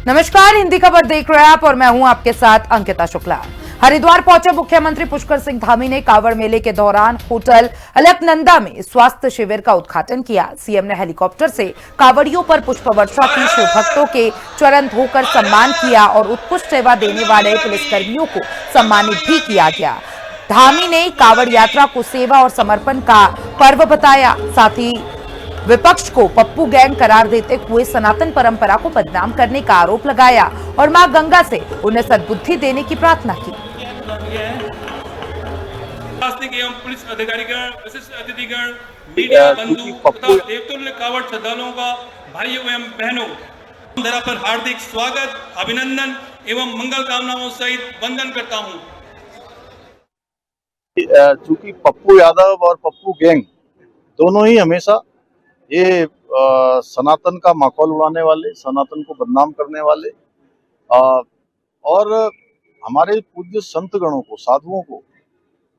नमस्कार, हिंदी खबर देख रहे हैं आप और मैं हूं आपके साथ अंकिता शुक्ला। हरिद्वार पहुंचे मुख्यमंत्री पुष्कर सिंह धामी ने कांवड़ मेले के दौरान होटल अलकनंदा में स्वास्थ्य शिविर का उद्घाटन किया। सीएम ने हेलीकॉप्टर से कांवड़ियों पर पुष्प वर्षा की, शिव भक्तों के चरण धोकर सम्मान किया और उत्कृष्ट सेवा देने वाले पुलिसकर्मियों को सम्मानित भी किया गया। धामी ने कांवड़ यात्रा को सेवा और समर्पण का पर्व बताया। साथ ही विपक्ष को पप्पू गैंग करार देते हुए सनातन परंपरा को बदनाम करने का आरोप लगाया और मां गंगा से उन्हें सद्बुद्धि देने की प्रार्थना की। प्रशासनिक एवं पुलिस अधिकारीगण, विशिष्ट अतिथिगण, मीडिया बंधु तथा देवतुल्य कांवड़ श्रद्धालुओं का भाइयों एवं बहनों धरा पर हार्दिक स्वागत, अभिनंदन एवं मंगल कामनाओं सहित वंदन करता हूं। चूंकि पप्पू यादव और पप्पू गैंग दोनों ही हमेशा ये सनातन का माहौल उड़ाने वाले, सनातन को बदनाम करने वाले और हमारे पूज्य संत गणों को, साधुओं को,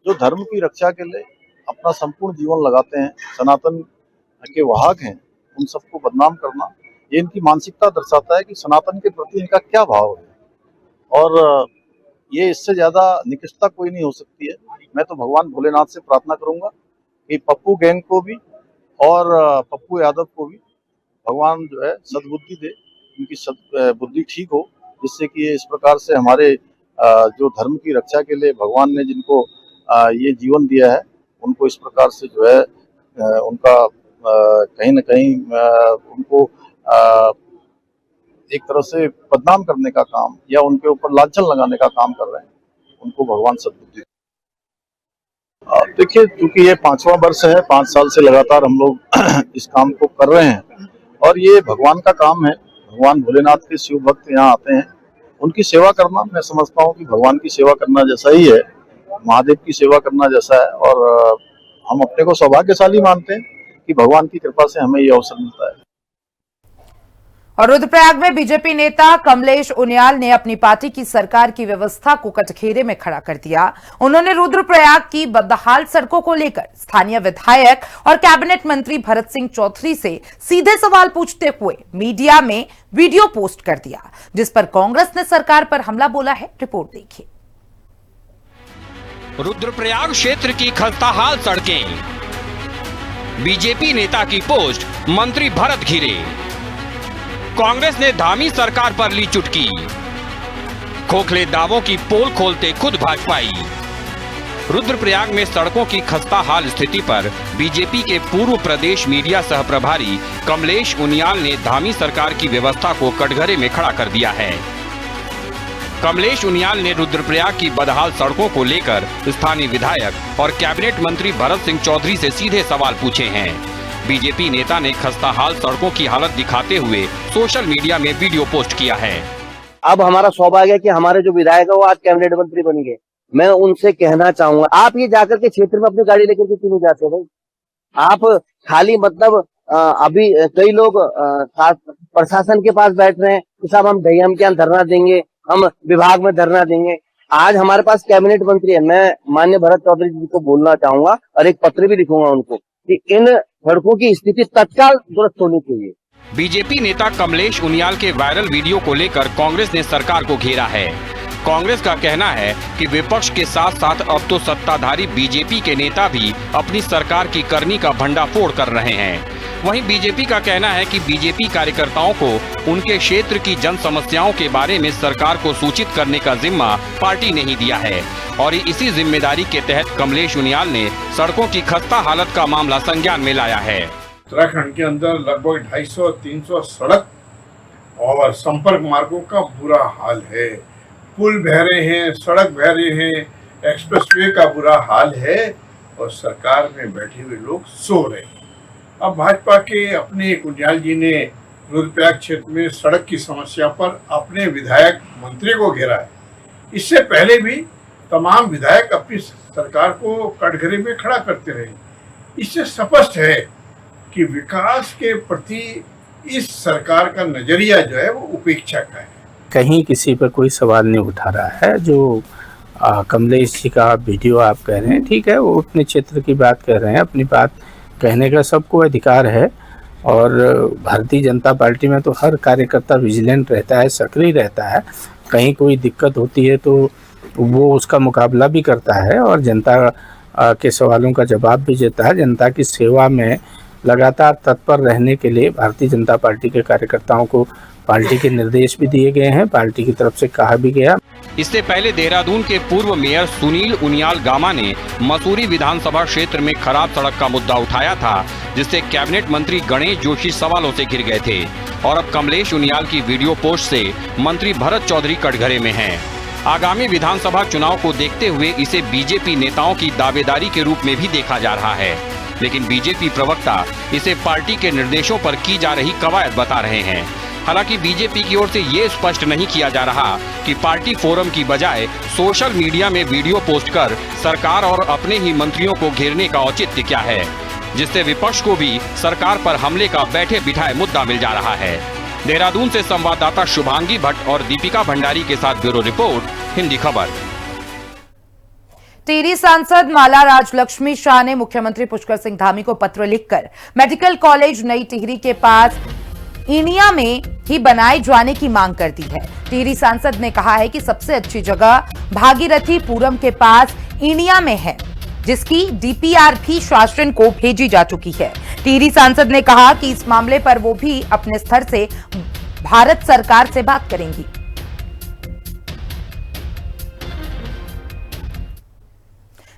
जो धर्म की रक्षा के लिए अपना संपूर्ण जीवन लगाते हैं, सनातन के वाहक हैं, उन सबको बदनाम करना, ये इनकी मानसिकता दर्शाता है कि सनातन के प्रति इनका क्या भाव है। और ये इससे ज्यादा निकृष्टता कोई नहीं हो सकती है। मैं तो भगवान भोलेनाथ से प्रार्थना करूंगा कि पप्पू गैंग को भी और पप्पू यादव को भी भगवान जो है सद्बुद्धि दे, उनकी बुद्धि ठीक हो, जिससे कि ये इस प्रकार से हमारे जो धर्म की रक्षा के लिए भगवान ने जिनको ये जीवन दिया है, उनको इस प्रकार से जो है उनका कहीं न कहीं उनको एक तरह से बदनाम करने का काम या उनके ऊपर लांछन लगाने का काम कर रहे हैं, उनको भगवान सद्बुद्धि। देखिए, क्योंकि ये 5वां वर्ष है, 5 साल से लगातार हम लोग इस काम को कर रहे हैं और ये भगवान का काम है। भगवान भोलेनाथ के शिव भक्त यहाँ आते हैं, उनकी सेवा करना मैं समझता हूँ कि भगवान की सेवा करना जैसा ही है, महादेव की सेवा करना जैसा है। और हम अपने को सौभाग्यशाली मानते हैं कि भगवान की कृपा से हमें ये अवसर मिलता है। और रुद्रप्रयाग में बीजेपी नेता कमलेश उनियाल ने अपनी पार्टी की सरकार की व्यवस्था को कटघरे में खड़ा कर दिया। उन्होंने रुद्रप्रयाग की बदहाल सड़कों को लेकर स्थानीय विधायक और कैबिनेट मंत्री भरत सिंह चौधरी से सीधे सवाल पूछते हुए मीडिया में वीडियो पोस्ट कर दिया, जिस पर कांग्रेस ने सरकार पर हमला बोला है। रिपोर्ट देखिए। रुद्रप्रयाग क्षेत्र की खस्ताहाल सड़कें, बीजेपी नेता की पोस्ट मंत्री भरत घिरे। कांग्रेस ने धामी सरकार पर ली चुटकी, खोखले दावों की पोल खोलते खुद भाजपाई। रुद्रप्रयाग में सड़कों की खस्ताहाल स्थिति पर बीजेपी के पूर्व प्रदेश मीडिया सह प्रभारी कमलेश उनियाल ने धामी सरकार की व्यवस्था को कटघरे में खड़ा कर दिया है। कमलेश उनियाल ने रुद्रप्रयाग की बदहाल सड़कों को लेकर स्थानीय विधायक और कैबिनेट मंत्री भरत सिंह चौधरी से सीधे सवाल पूछे हैं। बीजेपी नेता ने खस्ताहाल सड़कों की हालत दिखाते हुए सोशल मीडिया में वीडियो पोस्ट किया है। अब हमारा सौभाग्य है कि हमारे जो विधायक है वो आज कैबिनेट मंत्री बन गए। मैं उनसे कहना चाहूंगा, आप ये जाकर के क्षेत्र में अपनी गाड़ी लेकर के क्यों नहीं जाते भाई? आप खाली मतलब अभी कई लोग प्रशासन के पास बैठ रहे हैं कि साहब हम डीएम के यहाँ धरना देंगे, हम विभाग में धरना देंगे। आज हमारे पास कैबिनेट मंत्री है। मैं माननीय भरत चौधरी जी को बोलना चाहूंगा और एक पत्र भी लिखूंगा उनको कि इन सड़कों की स्थिति तत्काल दुरुस्त होनी चाहिए। बीजेपी नेता कमलेश उनियाल के वायरल वीडियो को लेकर कांग्रेस ने सरकार को घेरा है। कांग्रेस का कहना है कि विपक्ष के साथ साथ अब तो सत्ताधारी बीजेपी के नेता भी अपनी सरकार की करनी का भंडाफोड़ कर रहे हैं। वहीं बीजेपी का कहना है कि बीजेपी कार्यकर्ताओं को उनके क्षेत्र की जन समस्याओं के बारे में सरकार को सूचित करने का जिम्मा पार्टी ने ही दिया है और इसी जिम्मेदारी के तहत कमलेश उनियाल ने सड़कों की खस्ता हालत का मामला संज्ञान में लाया है। उत्तराखंड के अंदर लगभग 250-300 सड़क और संपर्क मार्गों का बुरा हाल है। पुल बह रहे हैं, सड़क बह रहे हैं, एक्सप्रेसवे का बुरा हाल है और सरकार में बैठे हुए लोग सो रहे हैं। अब भाजपा के अपने उनियाल जी ने रुद्रप्रयाग क्षेत्र में सड़क की समस्या पर अपने विधायक मंत्री को घेरा है। इससे पहले भी तमाम विधायक अपनी सरकार को कटघरे में खड़ा करते रहे। इससे स्पष्ट है कि विकास के प्रति इस सरकार का नजरिया जो है वो उपेक्षा का है। कहीं किसी पर कोई सवाल नहीं उठा रहा है। जो कमलेश जी का वीडियो आप कह रहे हैं, ठीक है, वो अपने क्षेत्र की बात कह रहे हैं, अपनी बात कहने का सबको अधिकार है, और भारतीय जनता पार्टी में तो हर कार्यकर्ता विजिलेंट रहता है, सक्रिय रहता है। कहीं कोई दिक्कत होती है तो वो उसका मुकाबला भी करता है और जनता के सवालों का जवाब भी देता है। जनता की सेवा में लगातार तत्पर रहने के लिए भारतीय जनता पार्टी के कार्यकर्ताओं को पार्टी के निर्देश भी दिए गए हैं, पार्टी की तरफ से कहा भी गया। इससे पहले देहरादून के पूर्व मेयर सुनील उनियाल गामा ने मसूरी विधानसभा क्षेत्र में खराब सड़क का मुद्दा उठाया था, जिससे कैबिनेट मंत्री गणेश जोशी सवालों से घिर गए थे। और अब कमलेश उनियाल की वीडियो पोस्ट से मंत्री भरत चौधरी कटघरे में हैं। आगामी विधानसभा चुनाव को देखते हुए इसे बीजेपी नेताओं की दावेदारी के रूप में भी देखा जा रहा है, लेकिन बीजेपी प्रवक्ता इसे पार्टी के निर्देशों पर की जा रही कवायद बता रहे हैं। हालांकि बीजेपी की ओर से ये स्पष्ट नहीं किया जा रहा कि पार्टी फोरम की बजाय सोशल मीडिया में वीडियो पोस्ट कर सरकार और अपने ही मंत्रियों को घेरने का औचित्य क्या है, जिससे विपक्ष को भी सरकार पर हमले का बैठे बिठाए मुद्दा मिल जा रहा है। देहरादून से संवाददाता शुभांगी भट्ट और दीपिका भंडारी के साथ ब्यूरो रिपोर्ट, हिंदी खबर। टिहरी सांसद माला राजलक्ष्मी शाह ने मुख्यमंत्री पुष्कर सिंह धामी को पत्र लिखकर मेडिकल कॉलेज नई टिहरी के पास ईनिया में ही बनाए जाने की मांग कर दी है। टिहरी सांसद ने कहा है कि सबसे अच्छी जगह भागीरथी पूरम के पास ईनिया में है, जिसकी डीपीआर भी शासन को भेजी जा चुकी है। टिहरी सांसद ने कहा कि इस मामले पर वो भी अपने स्तर से भारत सरकार से बात करेंगी।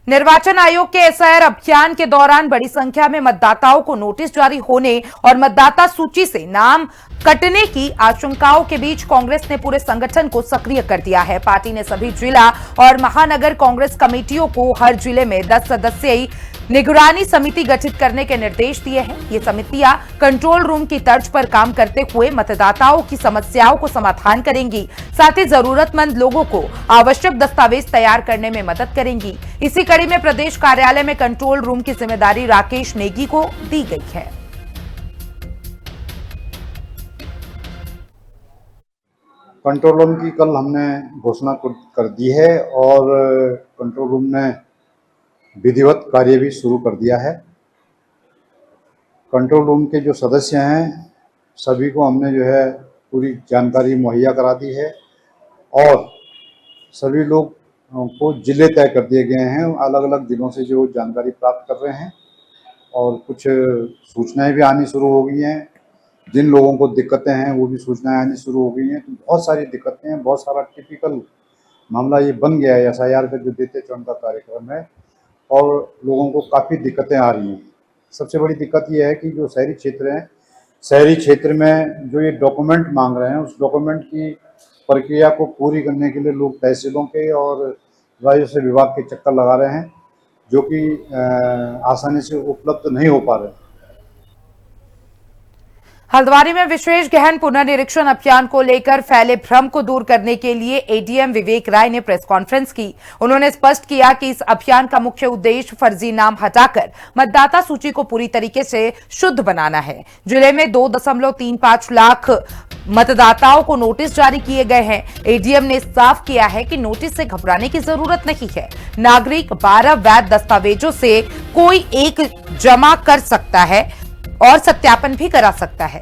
निर्वाचन आयोग के एसआईआर अभियान के दौरान बड़ी संख्या में मतदाताओं को नोटिस जारी होने और मतदाता सूची से नाम कटने की आशंकाओं के बीच कांग्रेस ने पूरे संगठन को सक्रिय कर दिया है। पार्टी ने सभी जिला और महानगर कांग्रेस कमेटियों को हर जिले में 10 सदस्यीय निगरानी समिति गठित करने के निर्देश दिए हैं। ये समितियां कंट्रोल रूम की तर्ज पर काम करते हुए मतदाताओं की समस्याओं को समाधान करेंगी, साथ ही जरूरतमंद लोगों को आवश्यक दस्तावेज तैयार करने में मदद करेंगी। इसी कड़ी में प्रदेश कार्यालय में कंट्रोल रूम की जिम्मेदारी राकेश नेगी को दी गई है। कंट्रोल रूम की कल हमने घोषणा कर दी है और कंट्रोल रूम ने विधिवत कार्य भी शुरू कर दिया है। कंट्रोल रूम के जो सदस्य हैं सभी को हमने जो है पूरी जानकारी मुहैया करा दी है और सभी लोग को जिले तय कर दिए गए हैं। अलग अलग जिलों से जो जानकारी प्राप्त कर रहे हैं और कुछ सूचनाएं भी आनी शुरू हो गई हैं। जिन लोगों को दिक्कतें हैं वो भी सूचनाएं आनी शुरू हो गई हैं। तो बहुत सारी दिक्कतें हैं, बहुत सारा टिपिकल मामला ये बन गया है एसआईआर का जो द्वितीय चरण का कार्यक्रम है और लोगों को काफ़ी दिक्कतें आ रही हैं। सबसे बड़ी दिक्कत ये है कि जो शहरी क्षेत्र हैं, शहरी क्षेत्र में जो ये डॉक्यूमेंट मांग रहे हैं उस डॉक्यूमेंट की प्रक्रिया को पूरी करने के लिए लोग तहसीलों के और राजस्व विभाग के चक्कर लगा रहे हैं, जो कि आसानी से उपलब्ध नहीं हो पा रहे हैं। हल्द्वानी में विशेष गहन पुनर्निरीक्षण अभियान को लेकर फैले भ्रम को दूर करने के लिए एडीएम विवेक राय ने प्रेस कॉन्फ्रेंस की। उन्होंने स्पष्ट किया कि इस अभियान का मुख्य उद्देश्य फर्जी नाम हटाकर मतदाता सूची को पूरी तरीके से शुद्ध बनाना है। जिले में 2.35 लाख मतदाताओं को नोटिस जारी किए गए हैं। एडीएम ने साफ किया है कि नोटिस से घबराने की जरूरत नहीं है। नागरिक 12 वैध दस्तावेजों से कोई एक जमा कर सकता है और सत्यापन भी करा सकता है।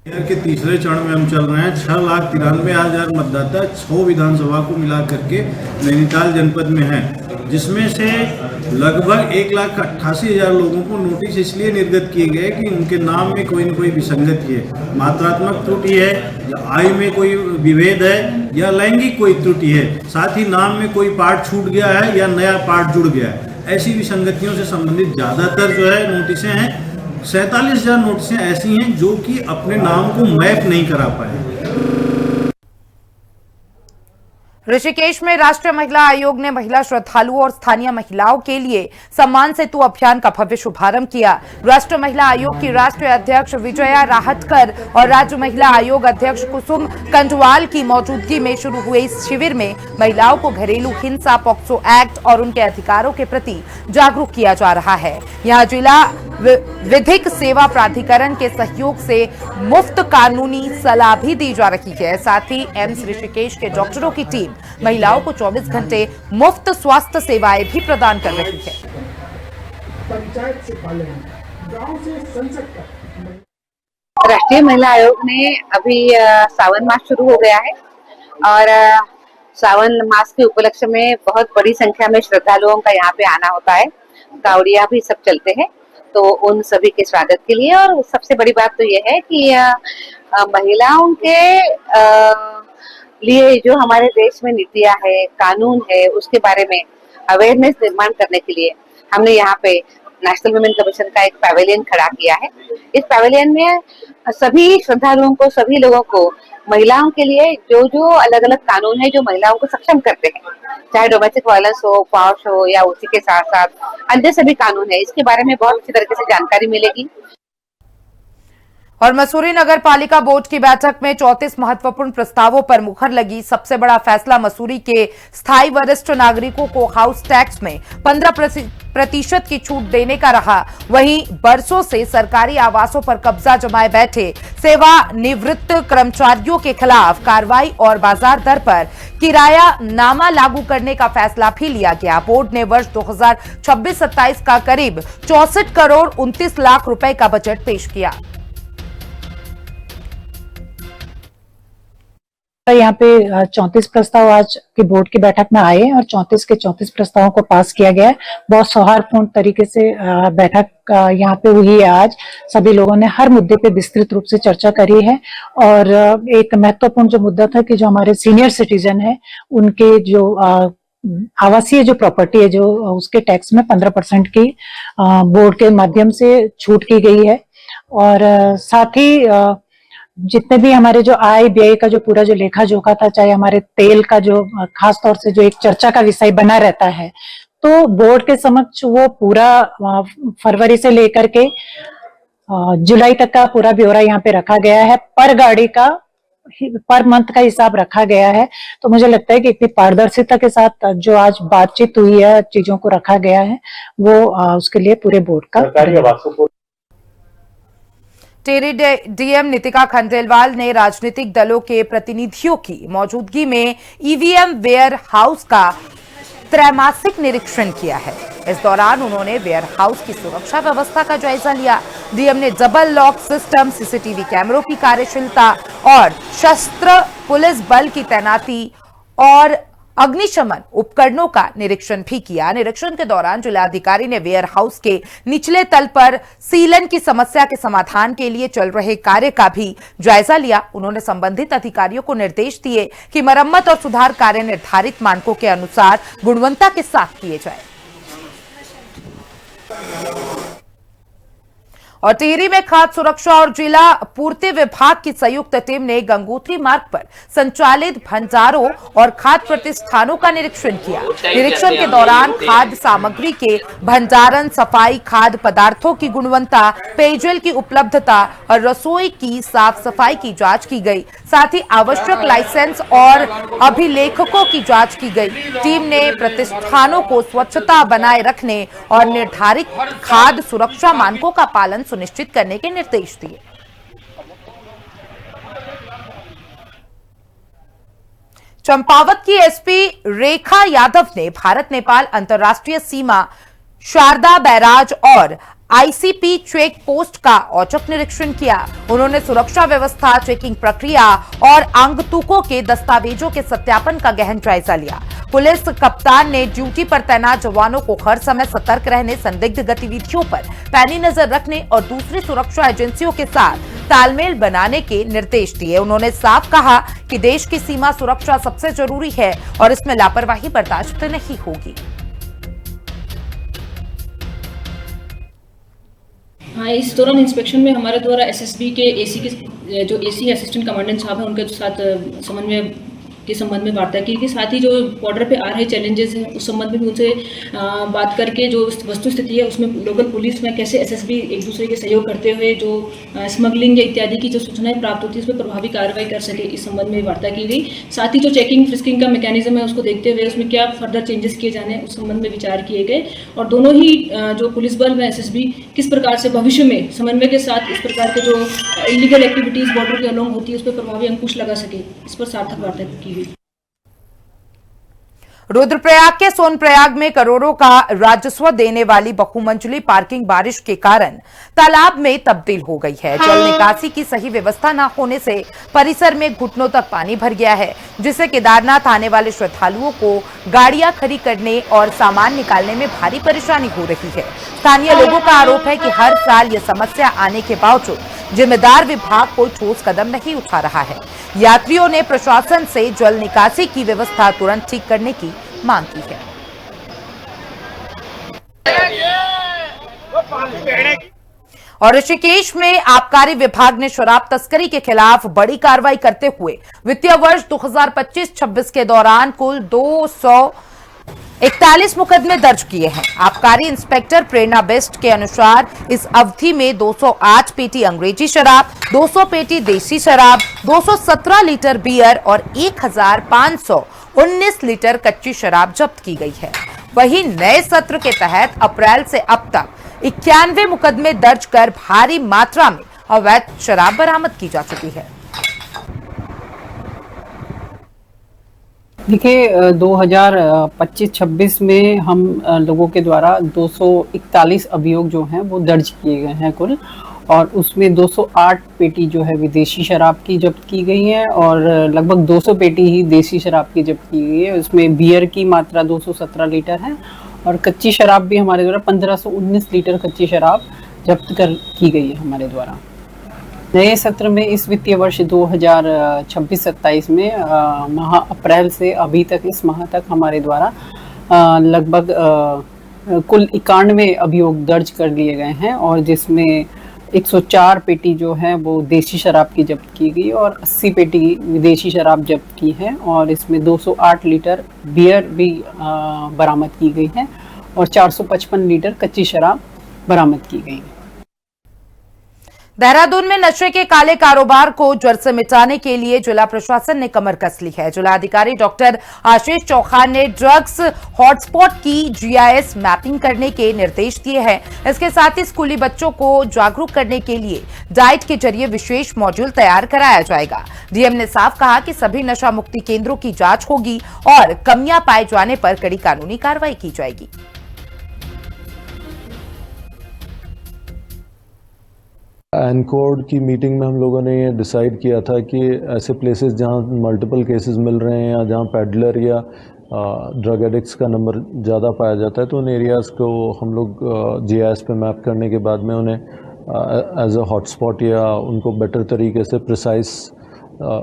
के तीसरे चरण में हम चल रहे हैं। 6,93,000 मतदाता 6 विधानसभा को मिला करके नैनीताल जनपद में हैं, जिसमें से लगभग 1,88,000 लोगों को नोटिस इसलिए निर्गत किए गए कि उनके नाम में कोई न कोई विसंगति है, मात्रात्मक त्रुटि है, या आयु में कोई विभेद है, या लैंगिक कोई त्रुटि है, साथ ही नाम में कोई पार्ट छूट गया है या नया पार्ट जुड़ गया है। ऐसी विसंगतियों से संबंधित ज्यादातर जो है नोटिसें हैं। 47,000 नोटिसें ऐसी हैं जो कि अपने नाम को मैप नहीं करा पाए। ऋषिकेश में राष्ट्रीय महिला आयोग ने महिला श्रद्धालुओं और स्थानीय महिलाओं के लिए सम्मान सेतु अभियान का भव्य शुभारंभ किया। राष्ट्रीय महिला आयोग की राष्ट्रीय अध्यक्ष विजया राहतकर और राज्य महिला आयोग अध्यक्ष कुसुम कंटवाल की मौजूदगी में शुरू हुए इस शिविर में महिलाओं को घरेलू हिंसा पॉक्सो एक्ट और उनके अधिकारों के प्रति जागरूक किया जा रहा है। यहाँ जिला विधिक सेवा प्राधिकरण के सहयोग से मुफ्त कानूनी सलाह भी दी जा रही है। साथ ही एम्स ऋषिकेश के डॉक्टरों की टीम महिलाओं को 24 घंटे मुफ्त स्वास्थ्य सेवाएं भी प्रदान कर रही है। पंचायत से पार्लियामेंट, गांव से संसद तक। राष्ट्रीय महिला आयोग ने अभी सावन मास शुरू हो गया है और सावन मास के उपलक्ष्य में बहुत बड़ी संख्या में श्रद्धालुओं का यहाँ पे आना होता है। कावड़िया भी सब चलते हैं, तो उन सभी के स्वागत के लिए। और सबसे बड़ी बात तो ये है कि महिलाओं के लिए जो हमारे देश में नीतियां है, कानून है, उसके बारे में अवेयरनेस निर्माण करने के लिए हमने यहाँ पे नेशनल वुमेन कमीशन का एक पैवेलियन खड़ा किया है। इस पैवेलियन में सभी श्रद्धालुओं को, सभी लोगों को महिलाओं के लिए जो जो अलग अलग कानून है जो महिलाओं को सक्षम करते हैं, चाहे डोमेस्टिक वायलेंस हो, पॉश हो, या उसी के साथ साथ अन्य सभी कानून है, इसके बारे में बहुत अच्छी तरीके से जानकारी मिलेगी। और मसूरी नगर पालिका बोर्ड की बैठक में 34 महत्वपूर्ण प्रस्तावों पर मुहर लगी। सबसे बड़ा फैसला मसूरी के स्थायी वरिष्ठ नागरिकों को हाउस टैक्स में 15% की छूट देने का रहा। वहीं बरसों से सरकारी आवासों पर कब्जा जमाए बैठे सेवानिवृत्त कर्मचारियों के खिलाफ कार्रवाई और बाजार दर पर किराया नामा लागू करने का फैसला भी लिया गया। बोर्ड ने वर्ष 2026-27 का करीब 64 करोड़ 29 लाख रुपए का बजट पेश किया। यहाँ पे 34 प्रस्ताव आज की बोर्ड की बैठक में आए और 34 के 34 प्रस्तावों को पास किया गया है। बहुत सौहार्दपूर्ण तरीके से बैठक यहाँ पे हुई है। आज सभी लोगों ने हर मुद्दे पे विस्तृत रूप से चर्चा करी है और एक महत्वपूर्ण जो मुद्दा था कि जो हमारे सीनियर सिटीजन है उनके जो आवासीय जो प्रॉपर्टी है जो उसके टैक्स में 15% की बोर्ड के माध्यम से छूट की गई है। और साथ ही जितने भी हमारे जो आय व्यय का जो पूरा जो लेखा जोखा था, चाहे हमारे तेल का जो खास तौर से जो एक चर्चा का विषय बना रहता है, तो बोर्ड के समक्ष वो पूरा फरवरी से लेकर के जुलाई तक का पूरा ब्यौरा यहाँ पे रखा गया है। पर गाड़ी का पर मंथ का हिसाब रखा गया है। तो मुझे लगता है कि इतनी पारदर्शिता के साथ जो आज बातचीत हुई है, चीजों को रखा गया है, वो उसके लिए पूरे बोर्ड का सरकारी आवासों को। टिहरी डीएम नितिका खंडेलवाल ने राजनीतिक दलों के प्रतिनिधियों की मौजूदगी में ईवीएम वेयर हाउस का त्रैमासिक निरीक्षण किया है। इस दौरान उन्होंने वेयर हाउस की सुरक्षा व्यवस्था का जायजा लिया। डीएम ने डबल लॉक सिस्टम, सीसीटीवी कैमरों की कार्यशीलता और सशस्त्र पुलिस बल की तैनाती और अग्निशमन उपकरणों का निरीक्षण भी किया। निरीक्षण के दौरान जिलाधिकारी ने वेयर हाउस के निचले तल पर सीलन की समस्या के समाधान के लिए चल रहे कार्य का भी जायजा लिया। उन्होंने संबंधित अधिकारियों को निर्देश दिए कि मरम्मत और सुधार कार्य निर्धारित मानकों के अनुसार गुणवत्ता के साथ किए जाए। और टिहरी में खाद्य सुरक्षा और जिला पूर्ति विभाग की संयुक्त टीम ने गंगोत्री मार्ग पर संचालित भंडारों और खाद्य प्रतिष्ठानों का निरीक्षण किया। निरीक्षण के दौरान खाद्य सामग्री के भंडारण, सफाई, खाद्य पदार्थों की गुणवत्ता, पेयजल की उपलब्धता और रसोई की साफ सफाई की जांच की गई। साथ ही आवश्यक लाइसेंस और अभिलेखों की जांच की गई। टीम ने प्रतिष्ठानों को स्वच्छता बनाए रखने और निर्धारित खाद्य सुरक्षा मानकों का पालन सुनिश्चित करने के निर्देश दिए। चंपावत की एसपी रेखा यादव ने भारत नेपाल अंतर्राष्ट्रीय सीमा, शारदा बैराज और आईसीपी चेक पोस्ट का औचक निरीक्षण किया। उन्होंने सुरक्षा व्यवस्था, चेकिंग प्रक्रिया और आगंतुकों के दस्तावेजों के सत्यापन का गहन जायजा लिया। पुलिस कप्तान ने ड्यूटी पर तैनात जवानों को हर समय सतर्क रहने, संदिग्ध गतिविधियों पर पैनी नजर रखने और दूसरी सुरक्षा एजेंसियों के साथ तालमेल बनाने के निर्देश दिए। उन्होंने साफ कहा कि देश की सीमा सुरक्षा सबसे जरूरी है और इसमें लापरवाही बर्दाश्त नहीं होगी। हाँ, इस दौरान इंस्पेक्शन में हमारे द्वारा एसएसबी के एसी के जो एसी असिस्टेंट कमांडेंट साहब हैं उनके साथ समन्वय के संबंध में वार्ता की। साथ ही जो बॉर्डर पे आ रहे चैलेंजेस हैं उस संबंध में भी उनसे बात करके जो वस्तु स्थिति है उसमें लोकल पुलिस में कैसे एसएसबी एक दूसरे के सहयोग करते हुए जो स्मगलिंग या इत्यादि की जो सूचनाएं प्राप्त होती है उस पर प्रभावी कार्रवाई कर सके, इस संबंध में वार्ता की गई। साथ ही जो चेकिंग फ्रिस्किंग का मैकेनिज्म है उसको देखते हुए उसमें क्या फर्दर चेंजेस किए जाने उस संबंध में विचार किए गए। और दोनों ही जो पुलिस बल व एसएसबी किस प्रकार से भविष्य में समन्वय के साथ इस प्रकार के जो इलीगल एक्टिविटीज बॉर्डर के अलोंग होती है उस पर प्रभावी अंकुश लगा सके, इस पर सार्थक वार्ता की गई। रुद्रप्रयाग के सोनप्रयाग में करोड़ों का राजस्व देने वाली बहुमंजिली पार्किंग बारिश के कारण तालाब में तब्दील हो गई है। जल निकासी की सही व्यवस्था न होने से परिसर में घुटनों तक पानी भर गया है, जिससे केदारनाथ आने वाले श्रद्धालुओं को गाड़ियां खड़ी करने और सामान निकालने में भारी परेशानी हो रही है। स्थानीय लोगों का आरोप है कि हर साल यह समस्या आने के बावजूद जिम्मेदार विभाग कोई ठोस कदम नहीं उठा रहा है। यात्रियों ने प्रशासन से जल निकासी की व्यवस्था तुरंत ठीक करने की मांग की है। और ऋषिकेश में आबकारी विभाग ने शराब तस्करी के खिलाफ बड़ी कार्रवाई करते हुए वित्तीय वर्ष 2025-26 के दौरान कुल 241 मुकदमे दर्ज किए हैं। आबकारी इंस्पेक्टर प्रेरणा बेस्ट के अनुसार इस अवधि में 208 पेटी अंग्रेजी शराब, 200 पेटी देसी शराब, 217 लीटर बियर और 1519 लीटर कच्ची शराब जब्त की गई है। वहीं नए सत्र के तहत अप्रैल से अब तक 91 मुकदमे दर्ज कर भारी मात्रा में अवैध शराब बरामद की जा चुकी है। देखिए 2025-26 में हम लोगों के द्वारा 241 अभियोग जो हैं वो दर्ज किए गए हैं कुल, और उसमें 208 पेटी जो है विदेशी शराब की जब्त की गई है और लगभग 200 पेटी ही देसी शराब की जब्त की गई है। उसमें बियर की मात्रा 217 लीटर है और कच्ची शराब भी हमारे द्वारा 1519 लीटर कच्ची शराब जब्त की गई है हमारे द्वारा। नए सत्र में इस वित्तीय वर्ष 2026-27 में माह अप्रैल से अभी तक इस माह तक हमारे द्वारा लगभग कुल 91 अभियोग दर्ज कर लिए गए हैं और जिसमें 104 पेटी जो है वो देसी शराब की जब्त की गई और 80 पेटी विदेशी शराब जब्त की है और इसमें 208 लीटर बियर भी बरामद की गई है और 455 लीटर कच्ची शराब बरामद की गई है। देहरादून में नशे के काले कारोबार को जड़ से मिटाने के लिए जिला प्रशासन ने कमर कस ली है। जिलाधिकारी डॉक्टर आशीष चौहान ने ड्रग्स हॉटस्पॉट की जीआईएस मैपिंग करने के निर्देश दिए हैं। इसके साथ ही स्कूली बच्चों को जागरूक करने के लिए डाइट के जरिए विशेष मॉड्यूल तैयार कराया जाएगा। डीएम ने साफ कहा कि सभी नशा मुक्ति केंद्रों की जांच होगी और कमियां पाए जाने पर कड़ी कानूनी कार्रवाई की जाएगी। एनकोड की मीटिंग में हम लोगों ने ये डिसाइड किया था कि ऐसे प्लेसेस जहाँ मल्टीपल केसेस मिल रहे हैं या जहाँ पैडलर या ड्रग एडिक्ट्स का नंबर ज़्यादा पाया जाता है तो उन एरियाज़ को हम लोग जीआईएस पे मैप करने के बाद में उन्हें एज अ हॉटस्पॉट या उनको बेटर तरीके से प्रिसाइज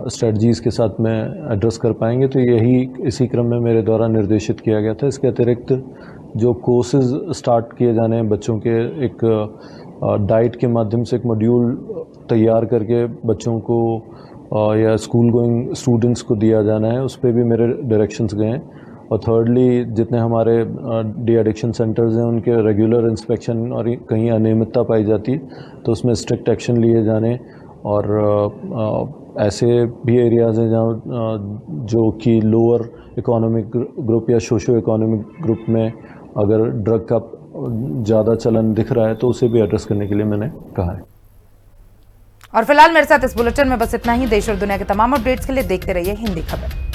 स्ट्रेटजीज़ के साथ में एड्रेस कर पाएंगे। तो यही इसी क्रम में मेरे द्वारा निर्देशित किया गया था। इसके अतिरिक्त जो कोर्सेज स्टार्ट किए जाने हैं बच्चों के, एक डाइट के माध्यम से एक मॉड्यूल तैयार करके बच्चों को या स्कूल गोइंग स्टूडेंट्स को दिया जाना है, उस पर भी मेरे डायरेक्शंस गए हैं। और थर्डली जितने हमारे डी एडिक्शन सेंटर्स हैं उनके रेगुलर इंस्पेक्शन और कहीं अनियमितता पाई जाती है तो उसमें स्ट्रिक्ट एक्शन लिए जाने और ऐसे भी एरियाज़ हैं जहाँ जो कि लोअर इकोनॉमिक ग्रुप या सोशो इकोनॉमिक ग्रुप में अगर ड्रग का ज़्यादा चलन दिख रहा है तो उसे भी एड्रेस करने के लिए मैंने कहा है। और फिलहाल मेरे साथ इस बुलेटिन में बस इतना ही। देश और दुनिया के तमाम अपडेट्स के लिए देखते रहिए हिंदी खबर।